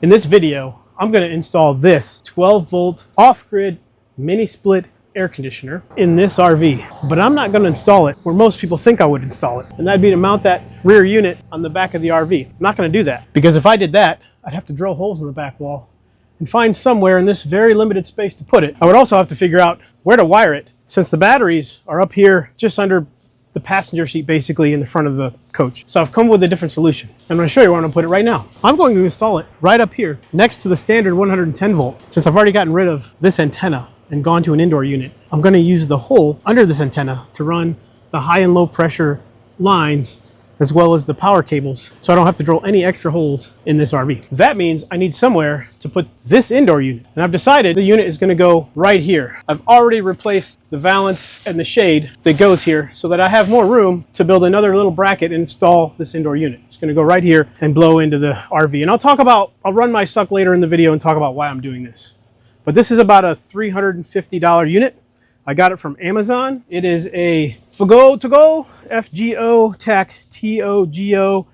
In this video, I'm going to install this 12-volt off-grid mini split air conditioner in this RV, but I'm not going to install it where most people think I would install it, and that'd be to mount that rear unit on the back of the RV. I'm not going to do that, because if I did that, I'd have to drill holes in the back wall and find somewhere in this very limited space to put it. I would also have to figure out where to wire it, since the batteries are up here just under the passenger seat, basically in the front of the coach. So I've come up with a different solution. I'm going to show you where I'm going to put it right now. I'm going to install it right up here next to the standard 110 volt. Since I've already gotten rid of this antenna and gone to an indoor unit, I'm going to use the hole under this antenna to run the high and low pressure lines as well as the power cables, so I don't have to drill any extra holes in this RV. That means I need somewhere to put this indoor unit, and I've decided the unit is going to go right here. I've already replaced the valance and the shade that goes here so that I have more room to build another little bracket and install this indoor unit. It's going to go right here and blow into the RV. And I'll run my suck later in the video and talk about why I'm doing this. But this is about a $350 unit. I got it from Amazon. It is a Fogo, F-G-O, Tech, T-O-G-O.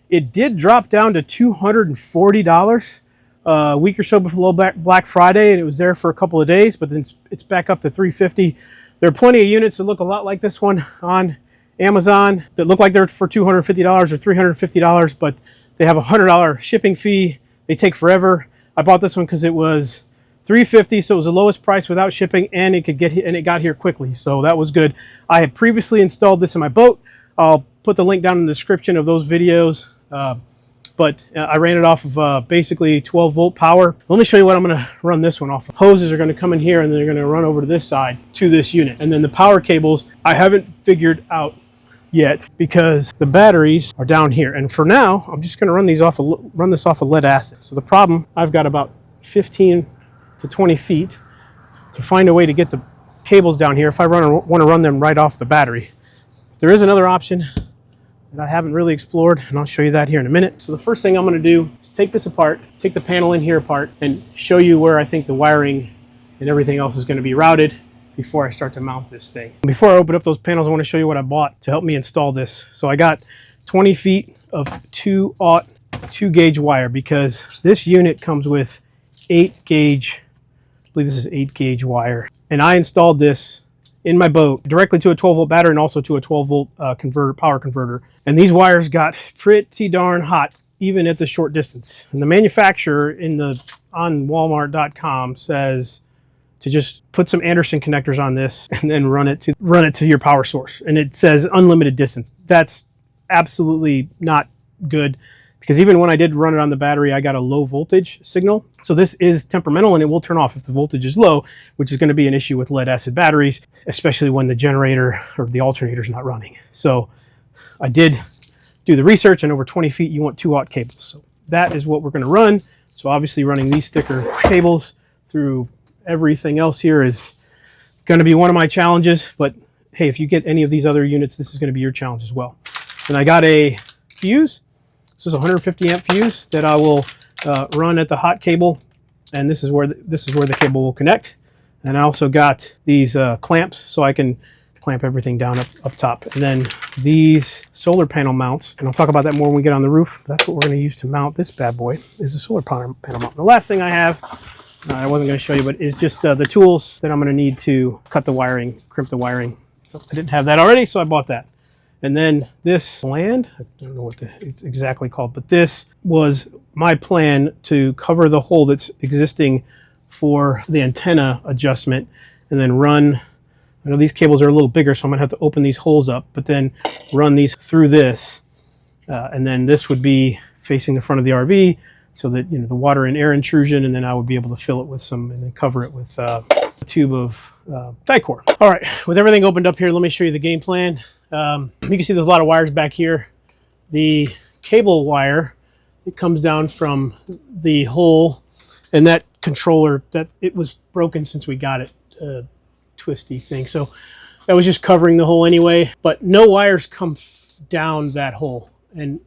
It did drop down to $240 a week or so before Black Friday, and it was there for a couple of days, but then it's back up to $350. There are plenty of units that look a lot like this one on Amazon that look like they're for $250 or $350, but they have a $100 shipping fee. They take forever. I bought this one because it was $350, so it was the lowest price without shipping, and it got here quickly, so that was good. I had previously installed this in my boat. I'll put the link down in the description of those videos, but I ran it off of basically 12 volt power. Let me show you what I'm going to run this one off of. Hoses are going to come in here, and they're going to run over to this side to this unit, and then the power cables I haven't figured out yet because the batteries are down here. And for now, I'm just going to run this off of lead acid. So the problem, I've got about 15 to 20 feet to find a way to get the cables down here if I want to run them right off the battery. There is another option that I haven't really explored, and I'll show you that here in a minute. So the first thing I'm going to do is take this apart, take the panel in here apart, and show you where I think the wiring and everything else is going to be routed before I start to mount this thing. Before I open up those panels, I want to show you what I bought to help me install this. So I got 20 feet of 2/0 2-gauge wire, because this unit comes with 8-gauge, I believe this is 8-gauge wire. And I installed this in my boat directly to a 12-volt battery and also to a 12-volt power converter. And these wires got pretty darn hot, even at the short distance. And the manufacturer on Walmart.com says to just put some Anderson connectors on this and then run it to your power source. And it says unlimited distance. That's absolutely not good, because even when I did run it on the battery, I got a low voltage signal. So this is temperamental, and it will turn off if the voltage is low, which is going to be an issue with lead acid batteries, especially when the generator or the alternator is not running. So I did do the research, and over 20 feet, you want 2/0 cables. So that is what we're going to run. So obviously running these thicker cables through everything else here is going to be one of my challenges. But hey, if you get any of these other units, this is going to be your challenge as well. And I got a fuse. This is a 150 amp fuse that I will run at the hot cable, and this is where the cable will connect. And I also got these clamps, so I can clamp everything down up top. And then these solar panel mounts, and I'll talk about that more when we get on the roof. That's what we're going to use to mount this bad boy, is a solar panel mount. The last thing I have, I wasn't going to show you, but is just the tools that I'm going to need to cut the wiring, crimp the wiring. So I didn't have that already, so I bought that. And then this land, I don't know what it's exactly called, but this was my plan to cover the hole that's existing for the antenna adjustment, and then run, I know these cables are a little bigger, so I'm gonna have to open these holes up, but then run these through this. And then this would be facing the front of the RV, so that, you know, the water and air intrusion, and then I would be able to fill it with some, and then cover it with a tube of Dicor. All right, with everything opened up here, let me show you the game plan. You can see there's a lot of wires back here. The cable wire, it comes down from the hole, and that controller, it was broken since we got it, twisty thing. So that was just covering the hole anyway, but no wires come down that hole. And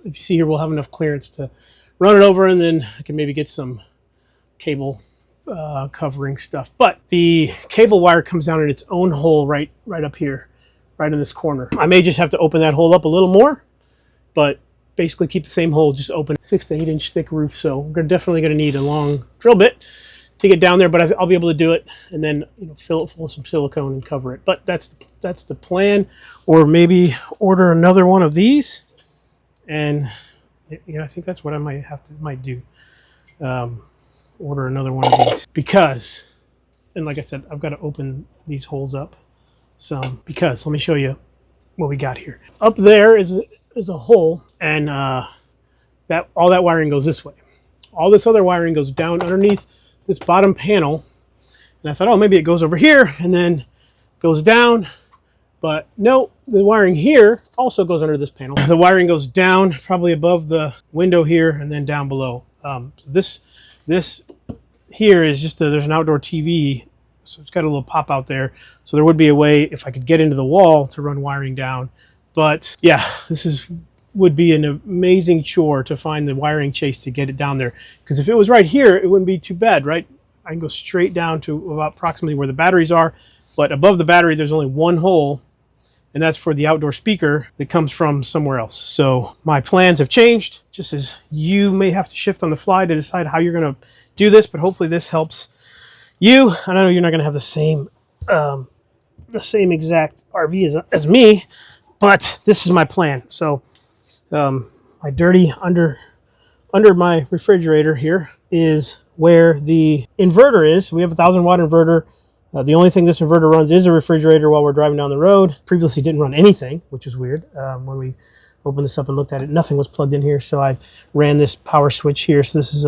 if you see here, we'll have enough clearance to run it over, and then I can maybe get some cable covering stuff. But the cable wire comes down in its own hole right up here, right in this corner. I may just have to open that hole up a little more, but basically keep the same hole, just open 6 to 8 inch thick roof. So we're definitely going to need a long drill bit to get down there, but I'll be able to do it and then fill it full of some silicone and cover it. But that's the plan. Or maybe order another one of these, and I think that's what I might do. Order another one of these because, and like I said, I've got to open these holes up some because let me show you what we got here. Up there is a hole, and that all that wiring goes this way. All this other wiring goes down underneath this bottom panel, and I thought, oh, maybe it goes over here and then goes down, but no, the wiring here also goes under this panel. The wiring goes down probably above the window here and then down below. This here is just there's an outdoor TV, so it's got a little pop out there, so there would be a way if I could get into the wall to run wiring down. But yeah, this would be an amazing chore to find the wiring chase to get it down there, because if it was right here it wouldn't be too bad, right? I can go straight down to about approximately where the batteries are, but above the battery there's only one hole, and that's for the outdoor speaker that comes from somewhere else. So my plans have changed, just as you may have to shift on the fly to decide how you're going to do this, but hopefully this helps you. And I know you're not going to have the same exact RV as me, but this is my plan. So my dirty under my refrigerator here is where the inverter is. We have a 1,000-watt inverter. The only thing this inverter runs is a refrigerator while we're driving down the road. Previously didn't run anything, which is weird. When we opened this up and looked at it, nothing was plugged in here, so I ran this power switch here. So this is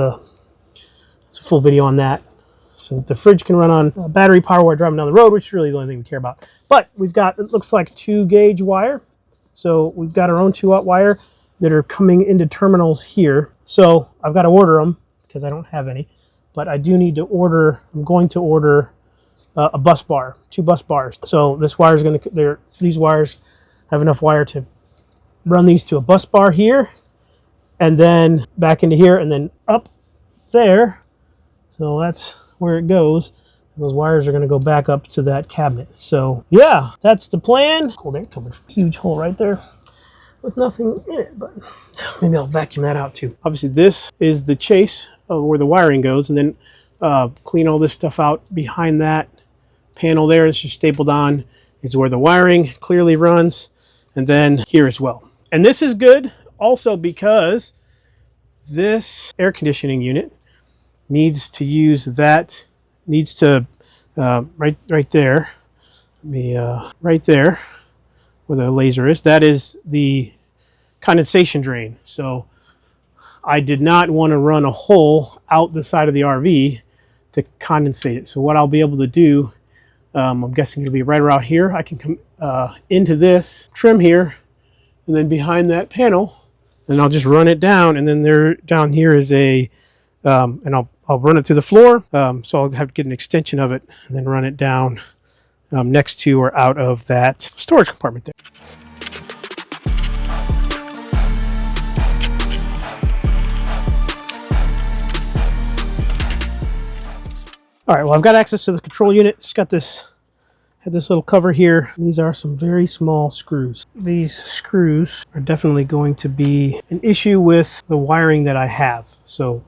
it's a full video on that, so that the fridge can run on battery power while driving down the road, which is really the only thing we care about. But we've got, it looks like 2-gauge wire. So we've got our own 2-aught wire that are coming into terminals here. So I've got to order them because I don't have any, but I do need to order, I'm going to order a bus bar, 2 bus bars. So this wire is going to, these wires have enough wire to run these to a bus bar here, and then back into here, and then up there. So that's where it goes. And those wires are going to go back up to that cabinet. So yeah, that's the plan. Oh, they're coming from a huge hole right there with nothing in it, but maybe I'll vacuum that out too. Obviously this is the chase of where the wiring goes, and then clean all this stuff out behind that panel there. It's just stapled on is where the wiring clearly runs, and then here as well. And this is good also because this air conditioning unit needs to use that, needs to right there, right there where the laser is, that is the condensation drain. So I did not want to run a hole out the side of the RV to condensate it. So what I'll be able to do, I'm guessing it'll be right around here. I can come into this trim here, and then behind that panel, and I'll just run it down, and then there down here is a, and I'll run it through the floor. So I'll have to get an extension of it and then run it down next to or out of that storage compartment there. All right, well, I've got access to the control unit. It's got this, had this little cover here. These are some very small screws. These screws are definitely going to be an issue with the wiring that I have. So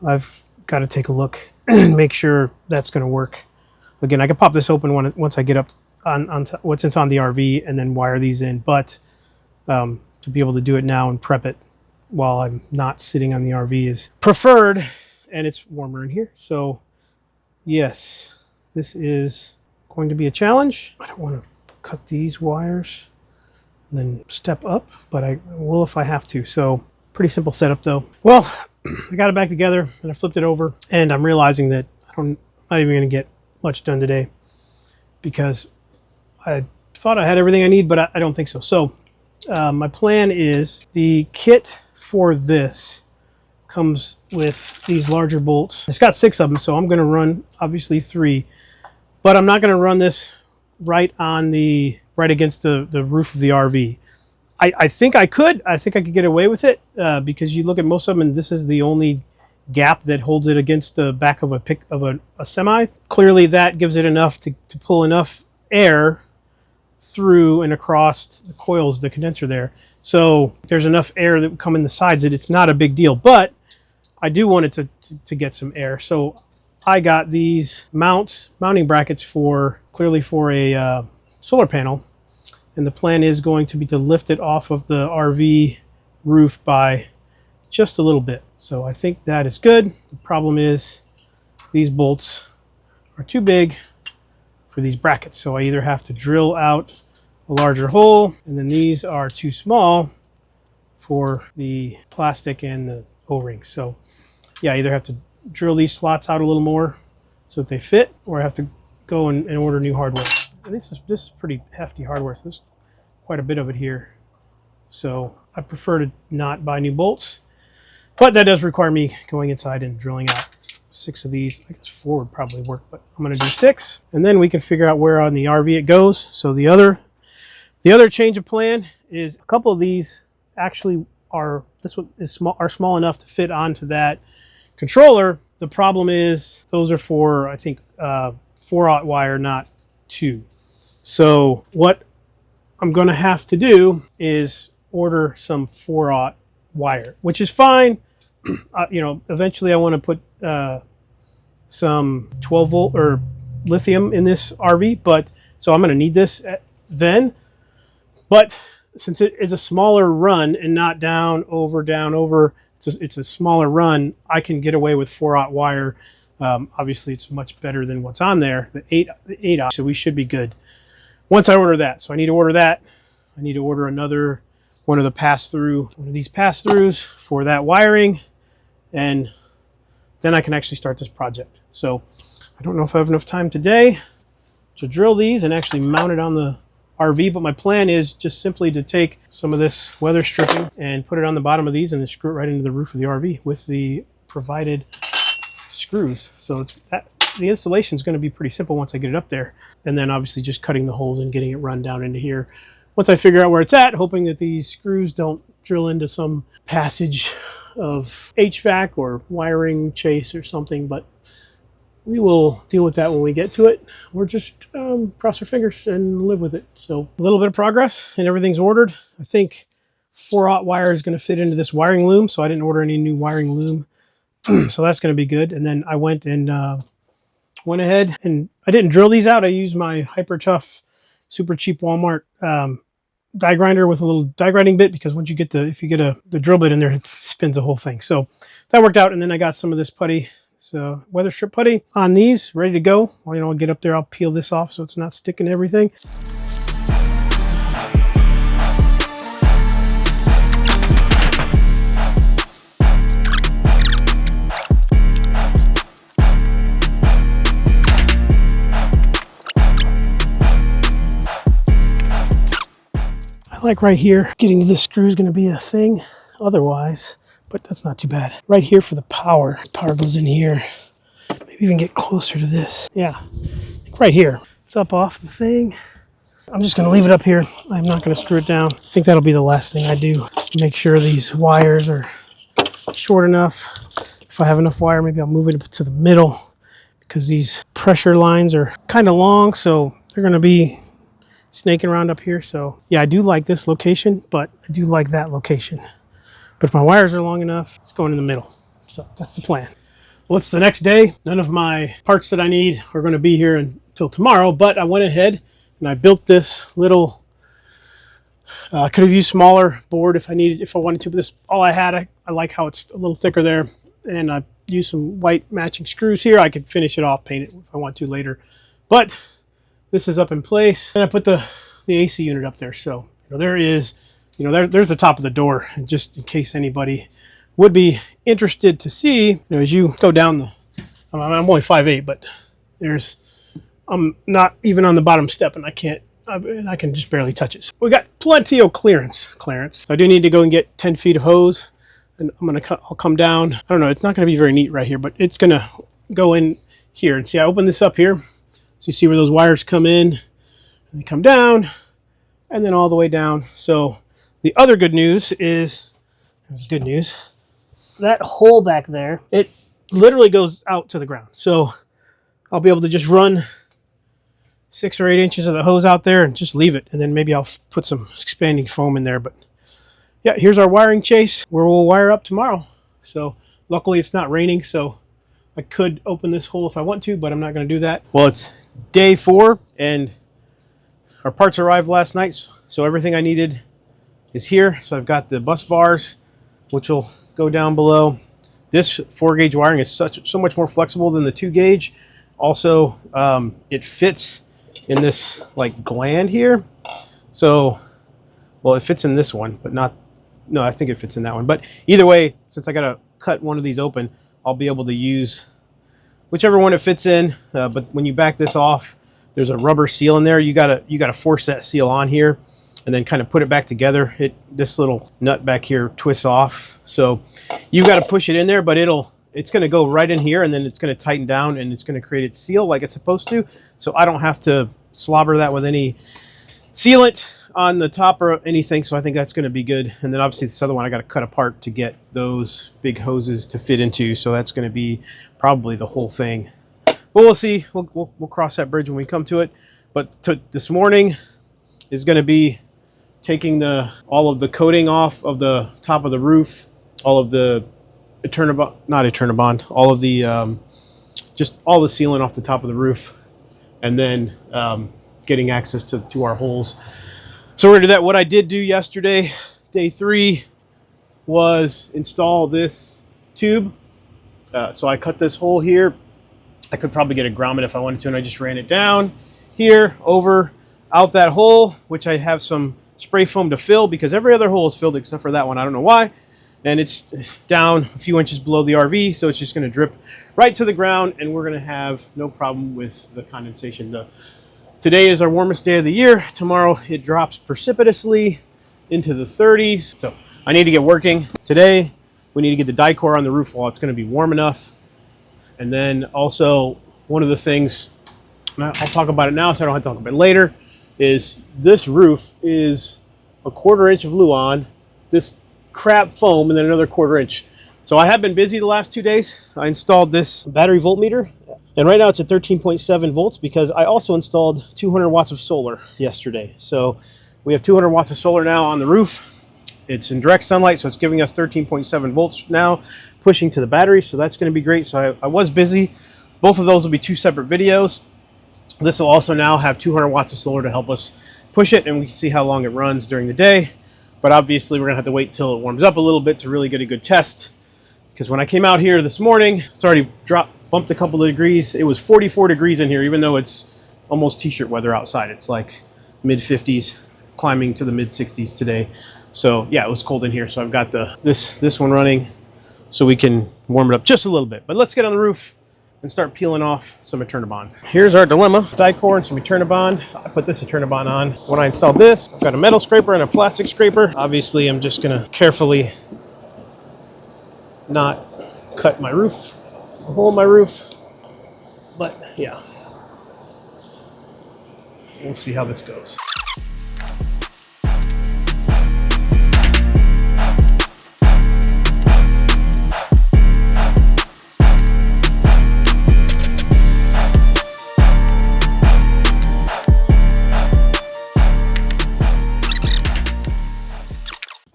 I've got to take a look and make sure that's going to work. Again, I can pop this open once I get up on what's on the RV and then wire these in. But to be able to do it now and prep it while I'm not sitting on the RV is preferred, and it's warmer in here. So yes, this is going to be a challenge. I don't want to cut these wires and then step up, but I will if I have to. So pretty simple setup though. Well, I got it back together and I flipped it over, and I'm realizing that I'm not even going to get much done today because I thought I had everything I need, but I don't think so. So my plan is the kit for this comes with these larger bolts. It's got 6 of them, so I'm going to run obviously 3, but I'm not going to run this right against the roof of the RV. I think I could get away with it because you look at most of them and this is the only gap that holds it against the back of a semi. Clearly that gives it enough to pull enough air through and across the coils, the condenser there. So there's enough air that would come in the sides that it's not a big deal, but I do want it to get some air. So I got these mounting brackets clearly for a solar panel. And the plan is going to be to lift it off of the RV roof by just a little bit. So I think that is good. The problem is these bolts are too big for these brackets. So I either have to drill out a larger hole, and then these are too small for the plastic and the O-rings. So yeah, I either have to drill these slots out a little more so that they fit, or I have to go and order new hardware. And this is pretty hefty hardware. So there's quite a bit of it here. So I prefer to not buy new bolts, but that does require me going inside and drilling out 6 of these. I guess 4 would probably work, but I'm going to do 6, and then we can figure out where on the RV it goes. So the other change of plan is a couple of these actually are small enough to fit onto that controller. The problem is those are for, I think, 4/0 wire, not 2. So what I'm going to have to do is order some 4/0 wire, which is fine. You know, eventually I want to put some 12 volt or lithium in this RV, but so I'm going to need this then. But since it is a smaller run and not down over, it's a smaller run, I can get away with 4/0 wire. Obviously, it's much better than what's on there, the 8/0, so we should be good once I order that. So I need to order that. I need to order another one of these pass-throughs for that wiring, and then I can actually start this project. So I don't know if I have enough time today to drill these and actually mount it on the RV, but my plan is just simply to take some of this weather stripping and put it on the bottom of these and then screw it right into the roof of the RV with the provided screws. So the installation is going to be pretty simple once I get it up there, and then obviously just cutting the holes and getting it run down into here once I figure out where it's at, hoping that these screws don't drill into some passage of HVAC or wiring chase or something, but we will deal with that when we get to it. We're just cross our fingers and live with it. So a little bit of progress and everything's ordered. I think 4/0 wire is going to fit into this wiring loom, so I didn't order any new wiring loom. So that's going to be good. And then I went went ahead and I didn't drill these out. I used my Hyper Tough super cheap Walmart die grinder with a little die grinding bit, because once you get if you get the drill bit in there, it spins the whole thing. So that worked out. And then I got some of this putty, so weather strip putty on these, ready to go. Well, you know, I'll get up there, I'll peel this off so it's not sticking to everything. Like right here, getting to this screw is going to be a thing otherwise, but that's not too bad. Right here for the power goes in here. Maybe even get closer to this. Yeah, right here. It's up off the thing. I'm just going to leave it up here. I'm not going to screw it down. I think that'll be the last thing I do. Make sure these wires are short enough. If I have enough wire, maybe I'll move it to the middle, because these pressure lines are kind of long, so they're going to be snaking around up here. So yeah, I do like this location, but I do like that location. But if my wires are long enough, it's going in the middle. So that's the plan. Well, it's the next day. None of my parts that I need are going to be here until tomorrow, but I went ahead and I built this little, I could have used smaller board if I wanted to, but this all I had. I like how it's a little thicker there, and I used some white matching screws here. I could finish it off, paint it if I want to later, but this is up in place, and I put the AC unit up there. So there is, there's the top of the door, and just in case anybody would be interested to see, as you go down I'm only 5'8", but I'm not even on the bottom step, and I can just barely touch it. So we got plenty of clearance. I do need to go and get 10 feet of hose, and I'll come down. I don't know, it's not going to be very neat right here, but it's going to go in here. And see, I open this up here. So you see where those wires come in, and they come down, and then all the way down. So the other good news is, that hole back there, it literally goes out to the ground. So I'll be able to just run 6 or 8 inches of the hose out there and just leave it. And then maybe I'll put some expanding foam in there. But yeah, here's our wiring chase where we'll wire up tomorrow. So luckily it's not raining, so I could open this hole if I want to, but I'm not going to do that. Well, it's day 4 and our parts arrived last night, so everything I needed is here. So I've got the bus bars, which will go down below. This 4-gauge wiring is so much more flexible than the 2-gauge. Also, it fits in this like gland here. So, well, it fits in this one, but not, no, I think it fits in that one. But either way, since I got to cut one of these open, I'll be able to use whichever one it fits in. But when you back this off, there's a rubber seal in there. You gotta force that seal on here and then kind of put it back together. This little nut back here twists off. So you got to push it in there, but it's going to go right in here, and then it's going to tighten down, and it's going to create its seal like it's supposed to. So I don't have to slobber that with any sealant on the top or anything. So I think that's going to be good. And then obviously this other one I got to cut apart to get those big hoses to fit into. So that's going to be probably the whole thing. But we'll see. We'll cross that bridge when we come to it. But this morning is going to be taking all of the coating off of the top of the roof, all of the all of the just all the sealant off the top of the roof, and then getting access to our holes. So we're gonna do that. What I did do yesterday, day 3, was install this tube. So I cut this hole here. I could probably get a grommet if I wanted to, and I just ran it down here, over, out that hole, which I have some spray foam to fill because every other hole is filled except for that one. I don't know why. And it's down a few inches below the RV, so it's just going to drip right to the ground, and we're going to have no problem with the condensation. Today is our warmest day of the year. Tomorrow it drops precipitously into the 30s. So I need to get working. Today we need to get the die-core on the roof wall. It's going to be warm enough. And then also one of the things, I'll talk about it now so I don't have to talk about it later, is this roof is a 1/4 inch of Luan, this crap foam, and then another 1/4 inch. So I have been busy the last 2 days. I installed this battery voltmeter, and right now it's at 13.7 volts because I also installed 200 watts of solar yesterday. So we have 200 watts of solar now on the roof. It's in direct sunlight, so it's giving us 13.7 volts now, pushing to the battery, so that's going to be great. So I was busy. Both of those will be 2 separate videos. This will also now have 200 watts of solar to help us push it, and we can see how long it runs during the day. But obviously we're going to have to wait till it warms up a little bit to really get a good test. Because when I came out here this morning, it's already bumped a couple of degrees. It was 44 degrees in here, even though it's almost t-shirt weather outside. It's like mid-50s, climbing to the mid-60s today. So yeah, it was cold in here. So I've got this one running so we can warm it up just a little bit. But let's get on the roof and start peeling off some Eternabond. Here's our dilemma: die-core and some Eternabond. I put this Eternabond on. When I installed this, I've got a metal scraper and a plastic scraper. Obviously, I'm just gonna carefully not cut my roof, a hole in my roof. But yeah, we'll see how this goes.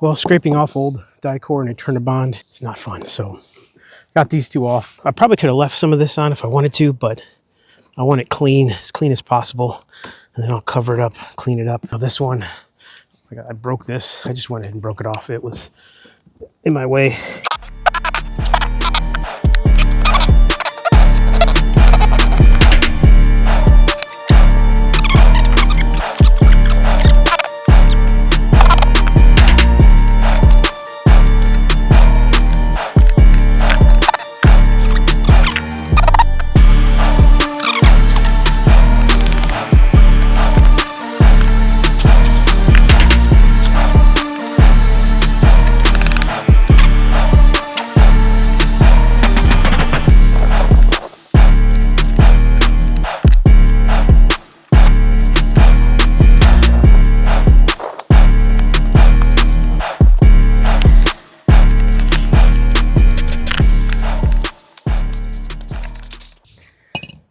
Well, scraping off old die-core and Eternabond is not fun, so got these 2 off. I probably could have left some of this on if I wanted to, but I want it clean as possible, and then I'll cover it up, clean it up. Now this one, I broke this. I just went ahead and broke it off. It was in my way.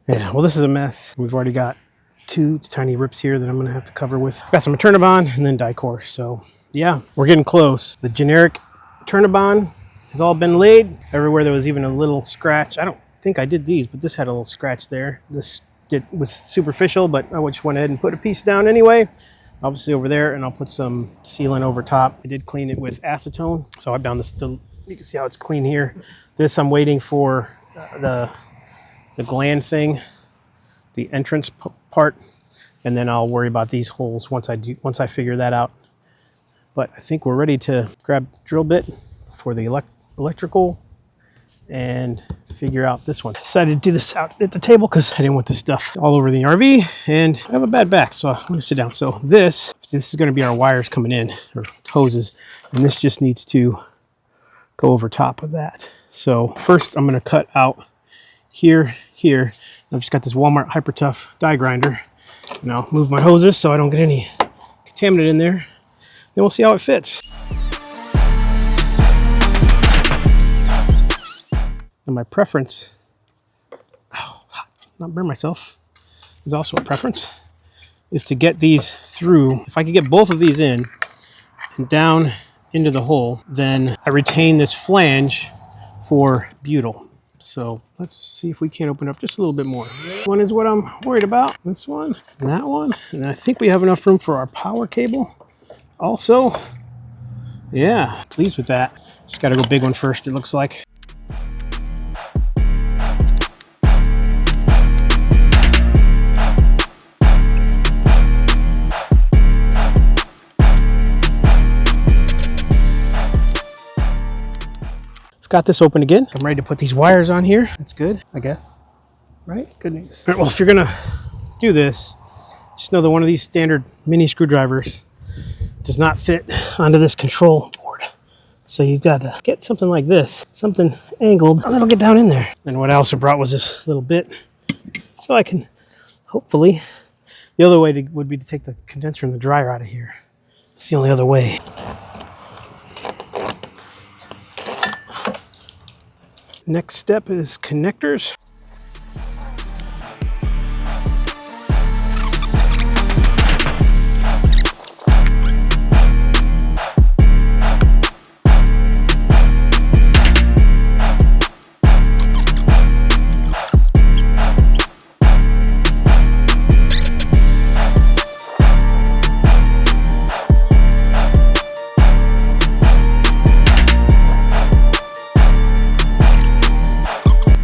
Yeah, well, this is a mess. We've already got 2 tiny rips here that I'm going to have to cover with. Got some Turnabond and then Dicor. So yeah, we're getting close. The generic Turnabond has all been laid. Everywhere there was even a little scratch. I don't think I did these, but this had a little scratch there. This was superficial, but I just went ahead and put a piece down anyway. Obviously over there, and I'll put some sealant over top. I did clean it with acetone. So I've done this, you can see how it's clean here. This I'm waiting for the gland thing, the entrance part, and then I'll worry about these holes once I figure that out. But I think we're ready to grab drill bit for the electrical and figure out this one. Decided to do this out at the table because I didn't want this stuff all over the RV, and I have a bad back, so I'm gonna sit down. So this is gonna be our wires coming in, or hoses, and this just needs to go over top of that. So first I'm gonna cut out here. I've just got this Walmart Hyper Tough die grinder, and I'll move my hoses so I don't get any contaminant in there. Then we'll see how it fits. And my preference, not burn myself, is also a preference, is to get these through. If I could get both of these in and down into the hole, then I retain this flange for butyl. So let's see if we can open up just a little bit more. This one is what I'm worried about. This one and that one. And I think we have enough room for our power cable also. Yeah, pleased with that. Just gotta go big one first, it looks like. Got this open again. I'm ready to put these wires on here. That's good, I guess. Right? Good news. All right, well, if you're gonna do this, just know that one of these standard mini screwdrivers does not fit onto this control board. So you've got to get something like this, something angled, and it'll get down in there. And what I also brought was this little bit, so I can hopefully, the other way would be to take the condenser and the dryer out of here. It's the only other way. Next step is connectors.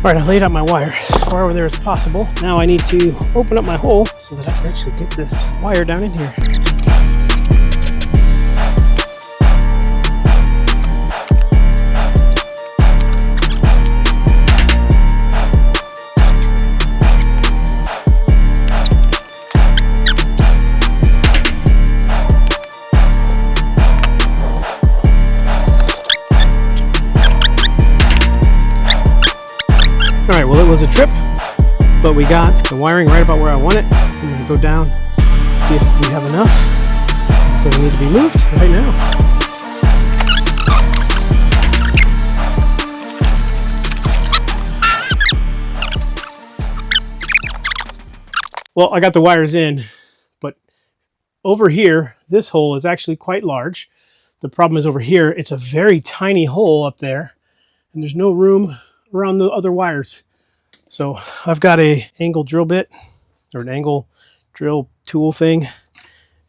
All right, I laid out my wire as far over there as possible. Now I need to open up my hole so that I can actually get this wire down in here. All right, well, it was a trip, but we got the wiring right about where I want it. I'm gonna go down, see if we have enough. So we need to be moved right now. Well, I got the wires in, but over here, this hole is actually quite large. The problem is over here, it's a very tiny hole up there, and there's no room around the other wires. So I've got a angle drill bit, or an angle drill tool thing,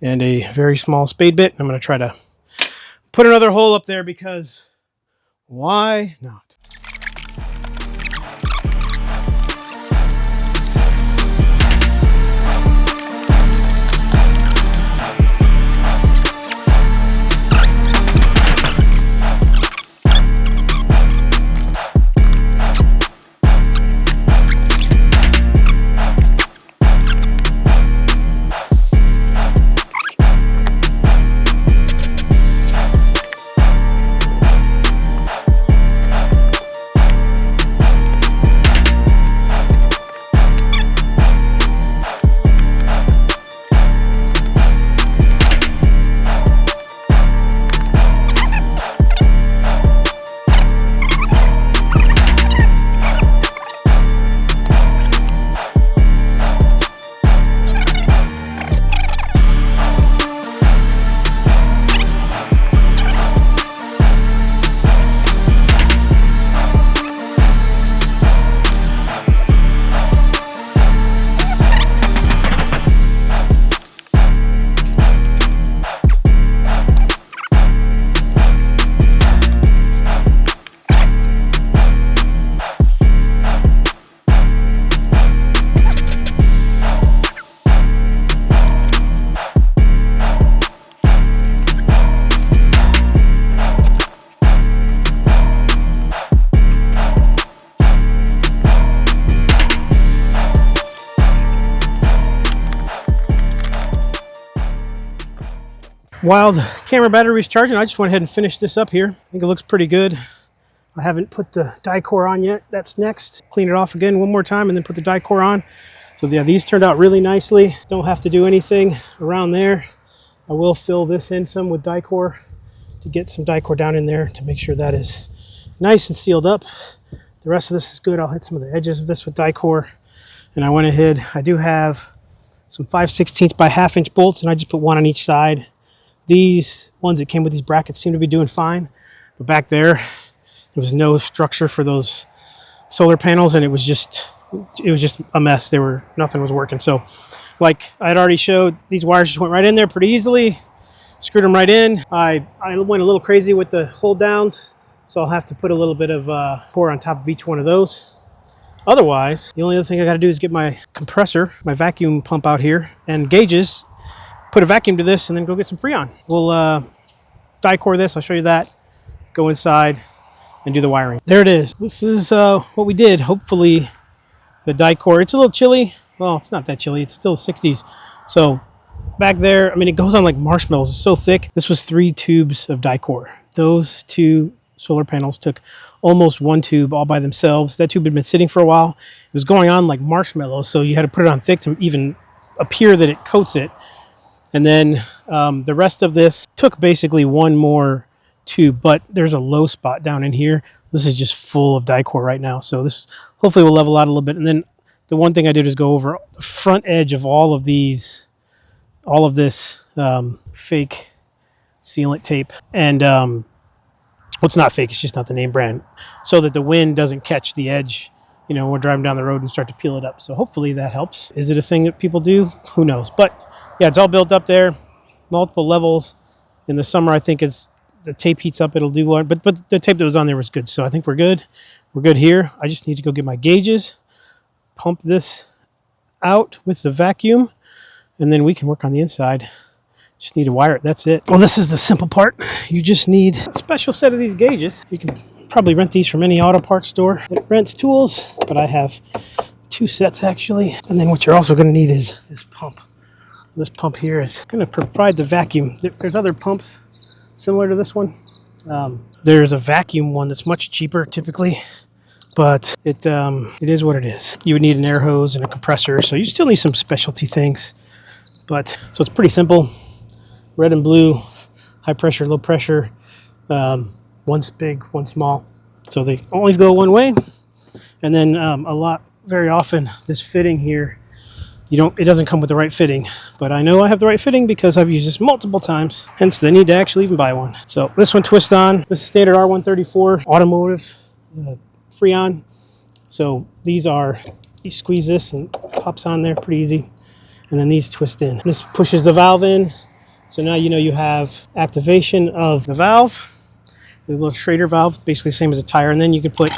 and a very small spade bit. I'm going to try to put another hole up there because why not? While the camera battery was charging, I just went ahead and finished this up here. I think it looks pretty good. I haven't put the die core on yet. That's next. Clean it off again one more time and then put the die core on. So yeah, these turned out really nicely. Don't have to do anything around there. I will fill this in some with die core to get some die core down in there to make sure that is nice and sealed up. The rest of this is good. I'll hit some of the edges of this with die core. And I went ahead, I do have some 5/16 by 1/2 inch bolts, and I just put one on each side. These ones that came with these brackets seem to be doing fine. But back there was no structure for those solar panels, and it was just a mess. Nothing was working. So like I'd already showed, these wires just went right in there pretty easily. Screwed them right in. I went a little crazy with the hold downs, so I'll have to put a little bit of core on top of each one of those. Otherwise, the only other thing I got to do is get my compressor, my vacuum pump out here, and gauges, put a vacuum to this, and then go get some Freon. We'll die core this. I'll show you that. Go inside and do the wiring. There it is. This is what we did. Hopefully the die core, it's a little chilly. Well, it's not that chilly. It's still 60s. So back there, I mean, it goes on like marshmallows. It's so thick. This was 3 tubes of die core. Those 2 solar panels took almost 1 tube all by themselves. That tube had been sitting for a while. It was going on like marshmallows, so you had to put it on thick to even appear that it coats it. And then the rest of this took basically 1 more tube, but there's a low spot down in here. This is just full of die core right now, so this hopefully will level out a little bit. And then the one thing I did is go over the front edge of all of this fake sealant tape, and well, it's not fake, it's just not the name brand, so that the wind doesn't catch the edge, you know, when we're driving down the road and start to peel it up. So hopefully that helps. Is it a thing that people do? Who knows? But yeah, it's all built up there, multiple levels. In the summer, I think as the tape heats up, it'll do one, but the tape that was on there was good, so I think we're good. We're good here. I just need to go get my gauges, pump this out with the vacuum, and then we can work on the inside. Just need to wire it. That's it. Well, this is the simple part. You just need a special set of these gauges. You can probably rent these from any auto parts store that rents tools, but I have 2 sets actually. And then what you're also going to need is this pump. This pump here is going to provide the vacuum. There's other pumps similar to this one. There's a vacuum one that's much cheaper typically, but it is what it is. You would need an air hose and a compressor, so you still need some specialty things. But so it's pretty simple. Red and blue, high pressure, low pressure. One's big, one small. So they always go one way. And then very often, this fitting here, it doesn't come with the right fitting. But I know I have the right fitting because I've used this multiple times. Hence the need to actually even buy one. So this one twists on. This is standard R134 automotive Freon. So you squeeze this and it pops on there pretty easy. And then these twist in. This pushes the valve in. So now you know you have activation of the valve. The little Schrader valve, basically the same as a tire. And then you can put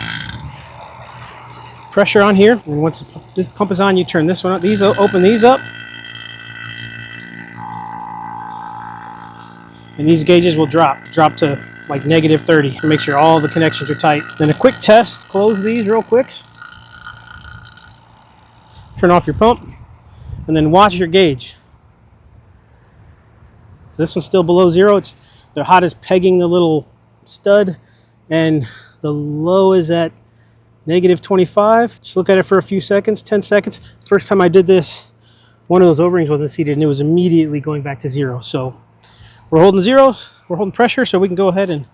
pressure on here. And once the pump is on, you turn this one up. Open these up. And these gauges will drop to like -30 to make sure all the connections are tight. Then a quick test, close these real quick. Turn off your pump. And then watch your gauge. So this one's still below 0. The hot is pegging the little stud, and the low is at -25. Just look at it for a few seconds, 10 seconds. First time I did this, one of those O-rings wasn't seated, and it was immediately going back to 0. So we're holding zeros, we're holding pressure, so we can go ahead and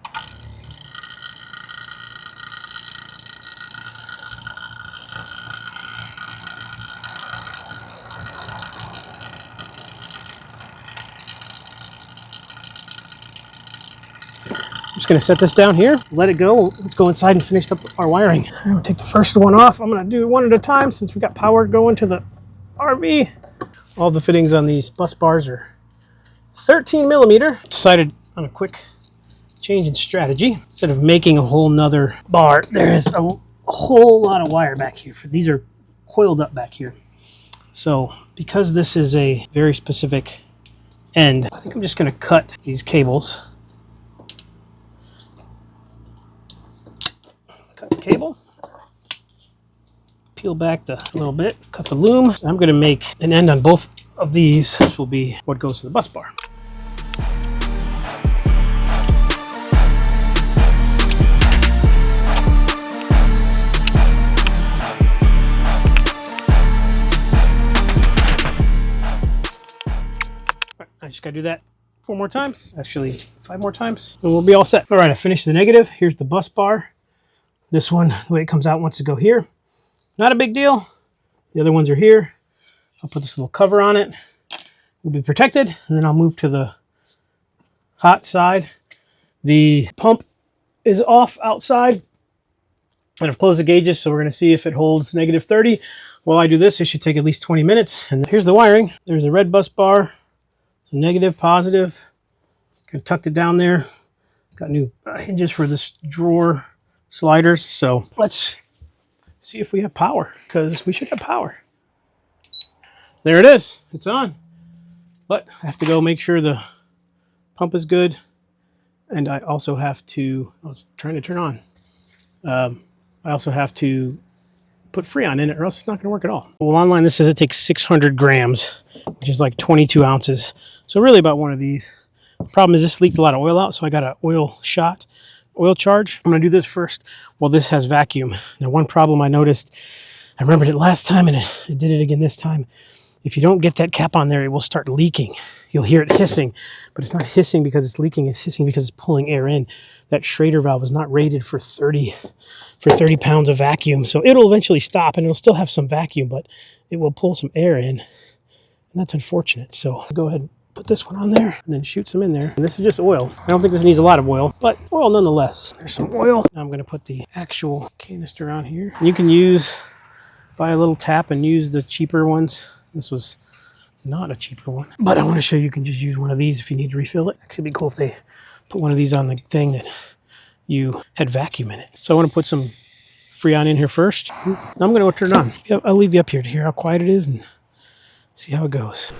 going to set this down here, let it go. Let's go inside and finish up our wiring. I'm going to take the first one off. I'm going to do one at a time since we got power going to the RV. All the fittings on these bus bars are 13mm. Decided on a quick change in strategy. Instead of making a whole nother bar, there is a whole lot of wire back here. These are coiled up back here. So because this is a very specific end, I think I'm just going to cut these cables. Cut the cable, peel back a little bit, cut the loom. I'm going to make an end on both of these. This will be what goes to the bus bar. Just gotta do that 4 more times, actually 5 more times, and we'll be all set. All right, I finished the negative. Here's the bus bar. This one, the way it comes out, wants to go here. Not a big deal. The other ones are here. I'll put this little cover on it. We'll be protected, and then I'll move to the hot side. The pump is off outside, and I've closed the gauges, so we're going to see if it holds negative 30. While I do this, it should take at least 20 minutes. And here's the wiring. There's a red bus bar. So negative, positive. Kind of tucked it down there. Got new hinges for this drawer sliders. So let's see if we have power, because we should have power. There it is. It's on. But I have to go make sure the pump is good. And I also have to, I was trying to turn on. I also have to put Freon in it, or else it's not going to work at all. Well, online this says it takes 600 grams, which is like 22 ounces. So really about one of these. The problem is this leaked a lot of oil out, so I got an oil charge. I'm going to do this first while this has vacuum. Now, one problem I noticed, I remembered it last time, and it did it again this time. If you don't get that cap on there, it will start leaking. You'll hear it hissing, but it's not hissing because it's leaking. It's hissing because it's pulling air in. That Schrader valve is not rated for 30 pounds of vacuum. So it'll eventually stop, and it'll still have some vacuum, but it will pull some air in. And that's unfortunate. So I'll go ahead and put this one on there and then shoot some in there. And this is just oil. I don't think this needs a lot of oil, but oil nonetheless. There's some oil. Now I'm going to put the actual canister on here. You can buy a little tap and use the cheaper ones. This was not a cheaper one, but I want to show you can just use one of these if you need to refill it. Actually, it'd be cool if they put one of these on the thing that you had vacuum in it. So I want to put some Freon in here first. I'm going to go turn it on. I'll leave you up here to hear how quiet it is and see how it goes.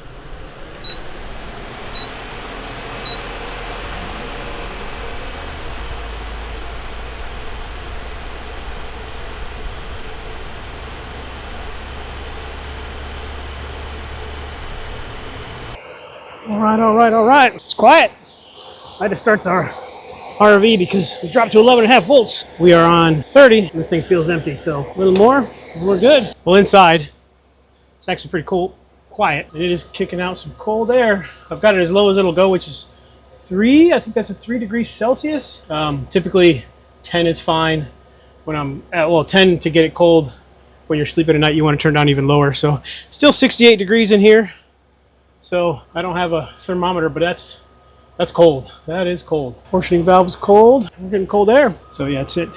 All right. It's quiet. I had to start the RV because we dropped to 11.5 volts. We are on 30. This thing feels empty, so a little more, we're good. Well, inside, it's actually pretty cool, quiet. It is kicking out some cold air. I've got it as low as it'll go, which is 3. I think that's a 3 degrees Celsius. Typically, 10 is fine. When I'm at, 10 to get it cold. When you're sleeping at night, you want to turn down even lower. So, still 68 degrees in here. So I don't have a thermometer, but that's cold. That is cold. Portioning valve is cold. We're getting cold air. So yeah, it's at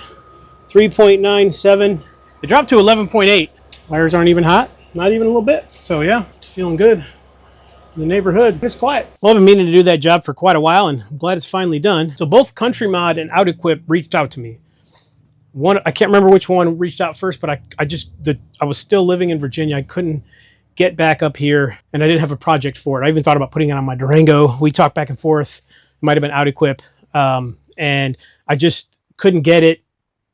3.97. It dropped to 11.8. Wires aren't even hot. Not even a little bit. So yeah, it's feeling good in the neighborhood. It's quiet. Well, I've been meaning to do that job for quite a while, and I'm glad it's finally done. So both CountryMod and OutEquip reached out to me. One, I can't remember which one reached out first, but I was still living in Virginia. I couldn't get back up here, and I didn't have a project for it. I even thought about putting it on my Durango. We talked back and forth. It might have been OutEquip, and I just couldn't get it.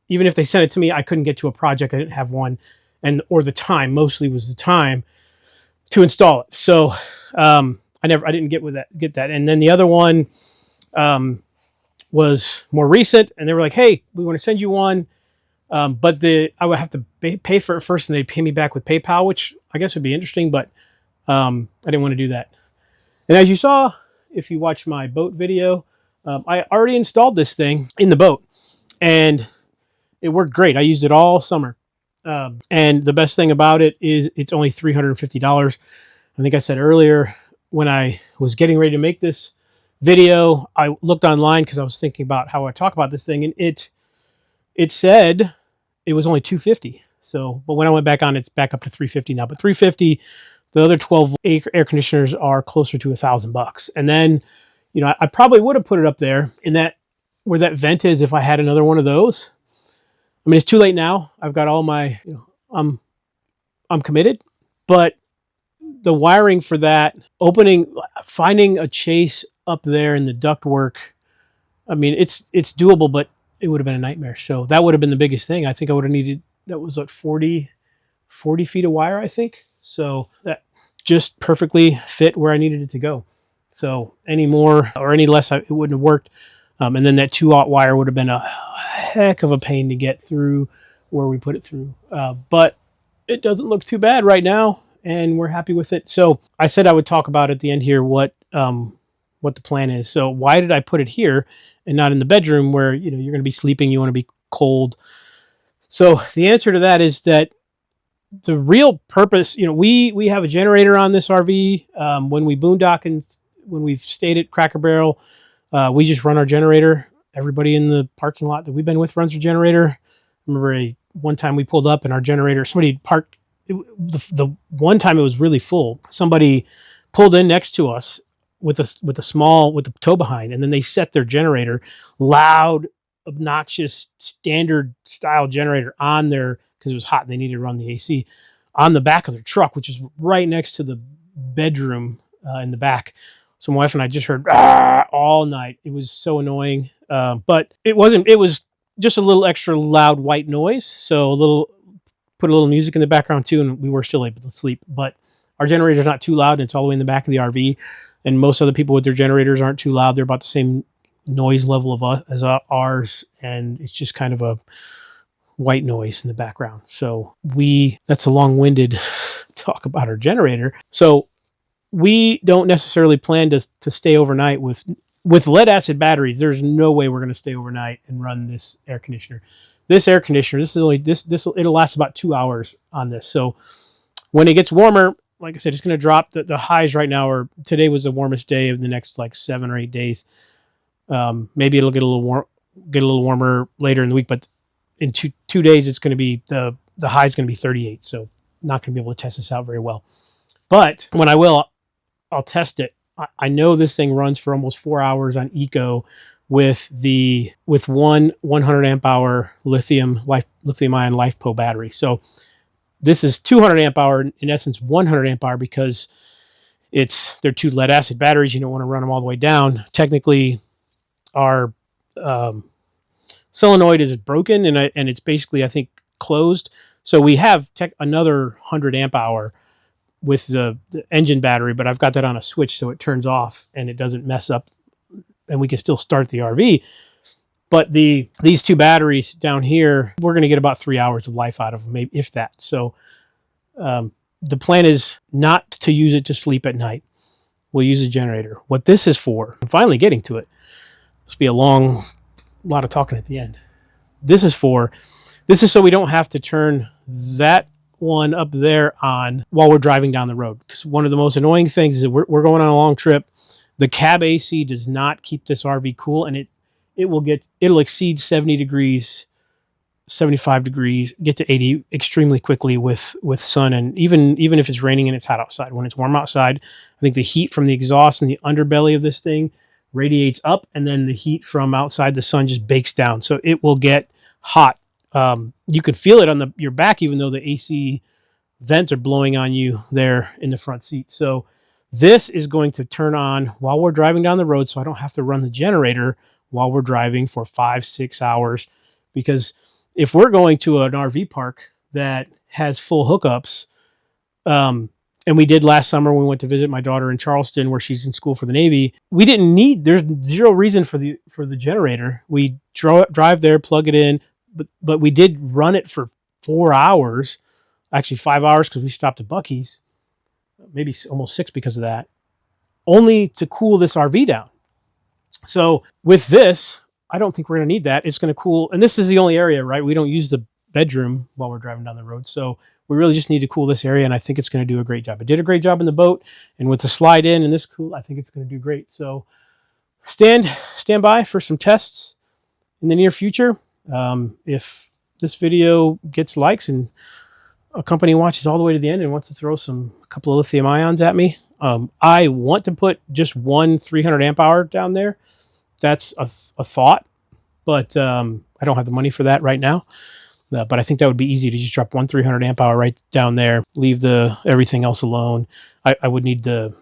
Even if they sent it to me, I couldn't get to a project. I didn't have one, or the time. Mostly was the time to install it. So I didn't get that. And then the other one was more recent, and they were like, "Hey, we want to send you one." But I would have to pay for it first, and they'd pay me back with PayPal, which I guess would be interesting, but I didn't want to do that. And as you saw, if you watch my boat video, I already installed this thing in the boat, and it worked great. I used it all summer. And the best thing about it is it's only $350. I think I said earlier when I was getting ready to make this video, I looked online because I was thinking about how I talk about this thing, and it said it was only $250. So, but when I went back on, it's back up to $350 now. But $350, the other 12 air conditioners are closer to $1,000. And then, I probably would have put it up there in that where that vent is if I had another one of those. I mean, it's too late now. I've got all my, I'm committed. But the wiring for that, finding a chase up there in the ductwork, I mean, it's doable, but it would have been a nightmare. So that would have been the biggest thing. I think I would have needed, that was what, 40 feet of wire, I think. So that just perfectly fit where I needed it to go. So any more or any less, it wouldn't have worked. And then that 2-aught wire would have been a heck of a pain to get through where we put it through. But it doesn't look too bad right now, and we're happy with it. So I said I would talk about at the end here what what the plan is. So why did I put it here and not in the bedroom where, you know, you're going to be sleeping, you want to be cold? So the answer to that is that the real purpose, you know, we have a generator on this RV. When we boondock and when we've stayed at Cracker Barrel, we just run our generator. Everybody in the parking lot that we've been with runs their generator. I remember one time we pulled up and our generator, somebody parked, the one time it was really full. Somebody pulled in next to us with the tow behind, and then they set their generator, loud, obnoxious, standard style generator on their, because it was hot and they needed to run the AC, on the back of their truck, which is right next to the bedroom in the back. So my wife and I just heard all night. It was so annoying, but it was just a little extra loud white noise. So put a little music in the background too, and we were still able to sleep. But our generator's not too loud, and it's all the way in the back of the RV. And most other people with their generators aren't too loud. They're about the same noise level as ours, and it's just kind of a white noise in the background. So that's a long-winded talk about our generator. So we don't necessarily plan to stay overnight with lead acid batteries. There's no way we're going to stay overnight and run this air conditioner. It'll last about 2 hours on this. So when it gets warmer, like I said, it's going to drop. The highs right now today was the warmest day of the next like 7 or 8 days. Maybe it'll get a little warmer later in the week, but in two days, it's going to be the high is going to be 38. So not going to be able to test this out very well. But when I'll test it. I know this thing runs for almost 4 hours on eco with one 100 amp hour lithium ion LiFePO battery. So this is 200 amp hour, in essence 100 amp hour, because they're two lead acid batteries. You don't want to run them all the way down. Technically, our solenoid is broken and it's basically, I think, closed. So we have another 100 amp hour with the engine battery, but I've got that on a switch so it turns off and it doesn't mess up, and we can still start the RV. But these two batteries down here, we're going to get about 3 hours of life out of them, maybe if that. So the plan is not to use it to sleep at night. We'll use a generator. What this is for, I'm finally getting to it. This will be a lot of talking at the end. This is so we don't have to turn that one up there on while we're driving down the road. Because one of the most annoying things is that we're going on a long trip. The cab AC does not keep this RV cool, and it'll exceed 70 degrees, 75 degrees, get to 80 extremely quickly with sun, and even if it's raining and it's hot outside. When it's warm outside, I think the heat from the exhaust and the underbelly of this thing radiates up, and then the heat from outside the sun just bakes down. So it will get hot. You can feel it on your back, even though the AC vents are blowing on you there in the front seat. So this is going to turn on while we're driving down the road, so I don't have to run the generator while we're driving for 5-6 hours. Because if we're going to an RV park that has full hookups, and we did last summer when we went to visit my daughter in Charleston, where she's in school for the Navy, there's zero reason for the generator. We drive there, plug it in, but we did run it for 4 hours, actually 5 hours, because we stopped at Buc-ee's, maybe almost 6 because of that, only to cool this RV down. So with this, I don't think we're going to need that. It's going to cool, and this is the only area, right? We don't use the bedroom while we're driving down the road. So we really just need to cool this area, and I think it's going to do a great job. It did a great job in the boat, and with the slide in and this cool, I think it's going to do great. So stand by for some tests in the near future. If this video gets likes and a company watches all the way to the end and wants to throw a couple of lithium ions at me, I want to put just one 300 amp hour down there. That's a thought, but I don't have the money for that right now. But I think that would be easy to just drop one 300 amp hour right down there, leave everything else alone. I would need the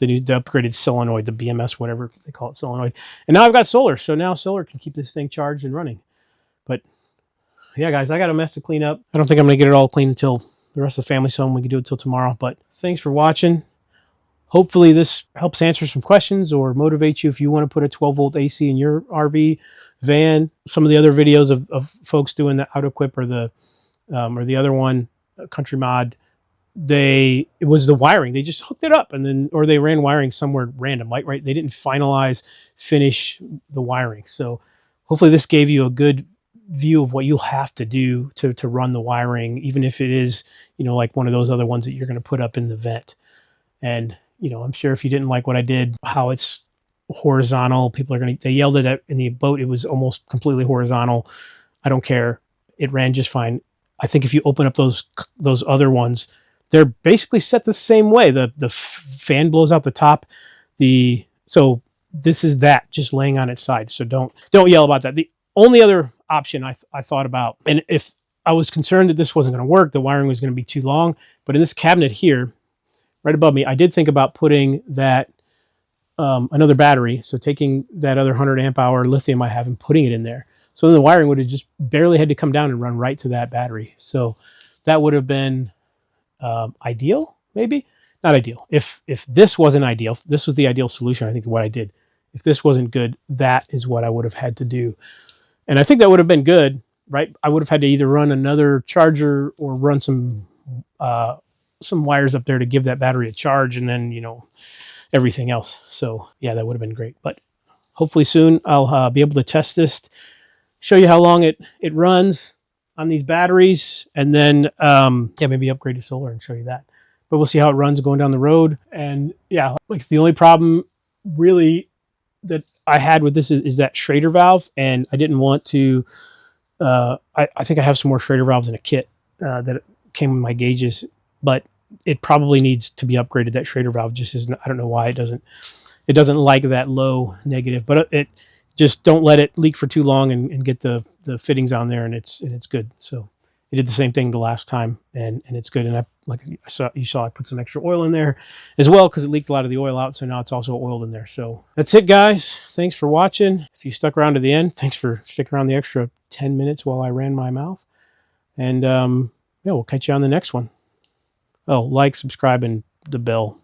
upgraded solenoid, the BMS, whatever they call it, solenoid. And now I've got solar, so now solar can keep this thing charged and running. But yeah, guys, I got a mess to clean up. I don't think I'm going to get it all clean until the rest of the family's home. We can do it till tomorrow. But thanks for watching. Hopefully this helps answer some questions or motivate you if you want to put a 12-volt AC in your RV, van. Some of the other videos of folks doing the OutEquip or the other one, CountryMod, it was the wiring. They just hooked it up and then, or they ran wiring somewhere random, right? They didn't finish the wiring. So hopefully this gave you a good view of what you'll have to do to run the wiring, even if it is, like one of those other ones that you're going to put up in the vent. And, I'm sure if you didn't like what I did, how it's horizontal, they yelled at it in the boat. It was almost completely horizontal. I don't care. It ran just fine. I think if you open up those other ones, they're basically set the same way. The fan blows out the top. So this is that just laying on its side. So don't yell about that. The only other option I thought about, and if I was concerned that this wasn't going to work, the wiring was going to be too long, but in this cabinet here, right above me, I did think about putting that another battery. So taking that other 100 amp hour lithium I have and putting it in there. So then the wiring would have just barely had to come down and run right to that battery. So that would have been ideal, maybe not ideal. If this wasn't ideal, if this was the ideal solution, I think what I did, if this wasn't good, that is what I would have had to do. And I think that would have been good, right? I would have had to either run another charger or run some wires up there to give that battery a charge, and then, everything else. So yeah, that would have been great. But hopefully soon I'll be able to test this, show you how long it runs on these batteries, and then maybe upgrade to solar and show you that. But we'll see how it runs going down the road. And yeah, like the only problem really that I had with this is that Schrader valve, and I didn't want to. I think I have some more Schrader valves in a kit that came with my gauges, but it probably needs to be upgraded. That Schrader valve just isn't. I don't know why it doesn't like that low negative, but it just don't let it leak for too long and get the fittings on there, and it's good. So it did the same thing the last time, and it's good. And you saw I put some extra oil in there as well because it leaked a lot of the oil out. So now it's also oiled in there. So that's it, guys. Thanks for watching. If you stuck around to the end, thanks for sticking around the extra 10 minutes while I ran my mouth. And we'll catch you on the next one. Oh, like, subscribe, and the bell.